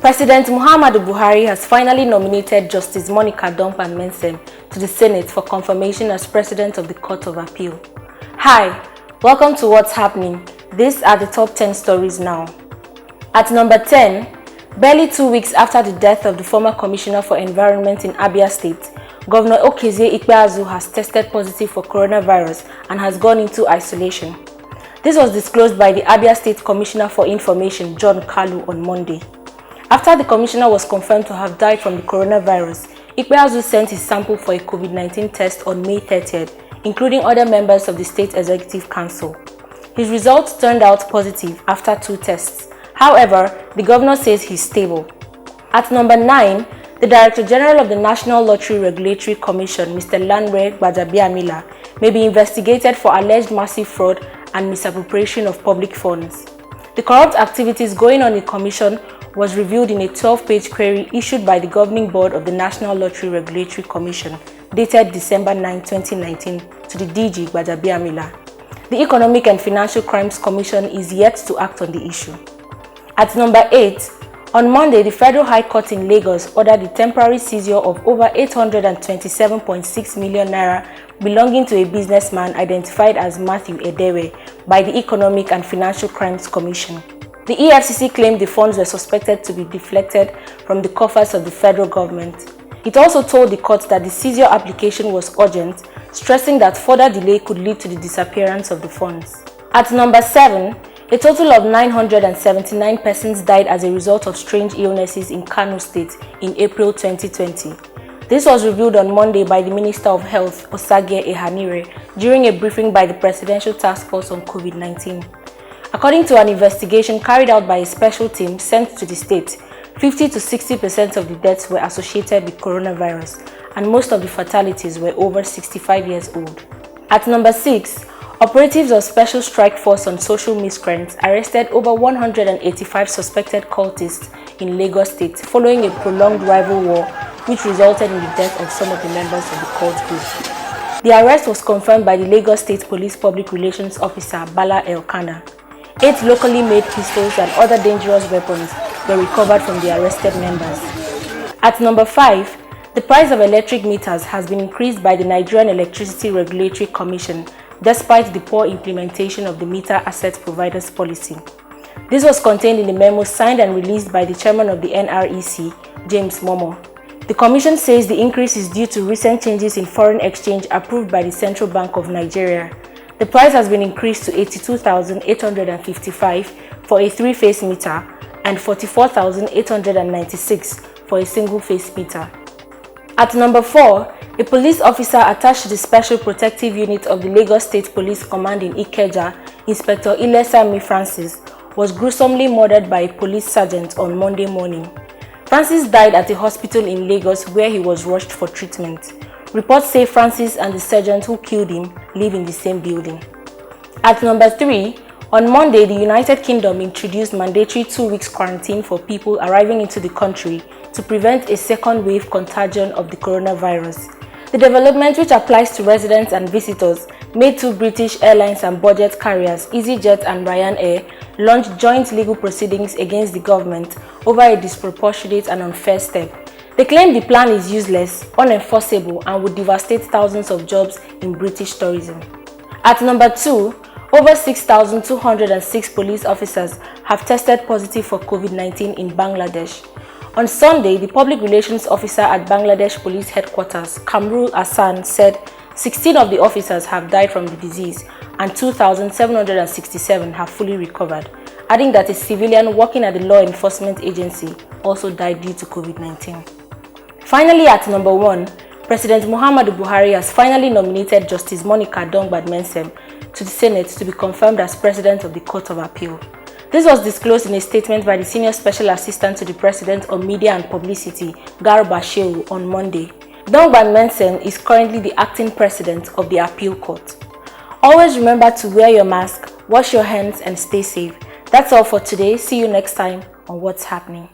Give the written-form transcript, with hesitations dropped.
President Muhammadu Buhari has finally nominated Justice Monica Dongban-Mensem to the Senate for confirmation as President of the Court of Appeal. Hi, welcome to What's Happening. These are the top 10 stories now. At number 10, barely 2 weeks after the death of the former Commissioner for Environment in Abia State, Governor Okezie Ikpeazu has tested positive for coronavirus and has gone into isolation. This was disclosed by the Abia State Commissioner for Information, John Kalu, on Monday. After the commissioner was confirmed to have died from the coronavirus, Ikpeazu sent his sample for a COVID-19 test on May 30th, including other members of the State Executive Council. His results turned out positive after 2 tests. However, the governor says he's stable. At number 9, the Director General of the National Lottery Regulatory Commission, Mr. Lanre Gbajabiamila, may be investigated for alleged massive fraud and misappropriation of public funds. The corrupt activities going on in the commission was revealed in a 12-page query issued by the Governing Board of the National Lottery Regulatory Commission, dated December 9, 2019, to the DG Gbajabiamila. The Economic and Financial Crimes Commission is yet to act on the issue. At number 8, on Monday, the Federal High Court in Lagos ordered the temporary seizure of over 827.6 million naira belonging to a businessman identified as Matthew Edewe by the Economic and Financial Crimes Commission. The EFCC claimed the funds were suspected to be deflected from the coffers of the federal government. It also told the court that the seizure application was urgent, stressing that further delay could lead to the disappearance of the funds. At number 7, a total of 979 persons died as a result of strange illnesses in Kano State in April 2020. This was revealed on Monday by the Minister of Health, Osagie Ehanire, during a briefing by the Presidential Task Force on COVID-19. According to an investigation carried out by a special team sent to the state, 50 to 60% of the deaths were associated with coronavirus, and most of the fatalities were over 65 years old. At number 6, operatives of Special Strike Force on Social Miscreants arrested over 185 suspected cultists in Lagos State following a prolonged rival war which resulted in the death of some of the members of the cult group. The arrest was confirmed by the Lagos State Police Public Relations Officer Bala Elkanah. 8 locally made pistols and other dangerous weapons were recovered from the arrested members. At number 5, the price of electric meters has been increased by the Nigerian Electricity Regulatory Commission despite the poor implementation of the Meter Asset Providers Policy. This was contained in the memo signed and released by the chairman of the NREC, James Momoh. The commission says the increase is due to recent changes in foreign exchange approved by the Central Bank of Nigeria. The price has been increased to 82,855 for a 3-phase meter and 44,896 for a single-phase meter. At number 4, a police officer attached to the Special Protective Unit of the Lagos State Police Command in Ikeja, Inspector Ilesami Francis, was gruesomely murdered by a police sergeant on Monday morning. Francis died at a hospital in Lagos where he was rushed for treatment. Reports say Francis and the sergeant who killed him live in the same building. At number 3, on Monday, the United Kingdom introduced mandatory 2 weeks quarantine for people arriving into the country to prevent a second wave contagion of the coronavirus. The development, which applies to residents and visitors, made 2 British airlines and budget carriers, EasyJet and Ryanair, launch joint legal proceedings against the government over a disproportionate and unfair step. They claim the plan is useless, unenforceable, and would devastate thousands of jobs in British tourism. At number 2, over 6,206 police officers have tested positive for COVID-19 in Bangladesh. On Sunday, the public relations officer at Bangladesh Police Headquarters, Kamrul Hassan, said 16 of the officers have died from the disease and 2,767 have fully recovered, adding that a civilian working at the law enforcement agency also died due to COVID-19. Finally, at number 1, President Muhammadu Buhari has finally nominated Justice Monica Dongban-Mensem to the Senate to be confirmed as President of the Court of Appeal. This was disclosed in a statement by the Senior Special Assistant to the President on Media and Publicity, Garba Shehu, on Monday. Dongban-Mensem is currently the acting president of the Appeal Court. Always remember to wear your mask, wash your hands, and stay safe. That's all for today. See you next time on What's Happening.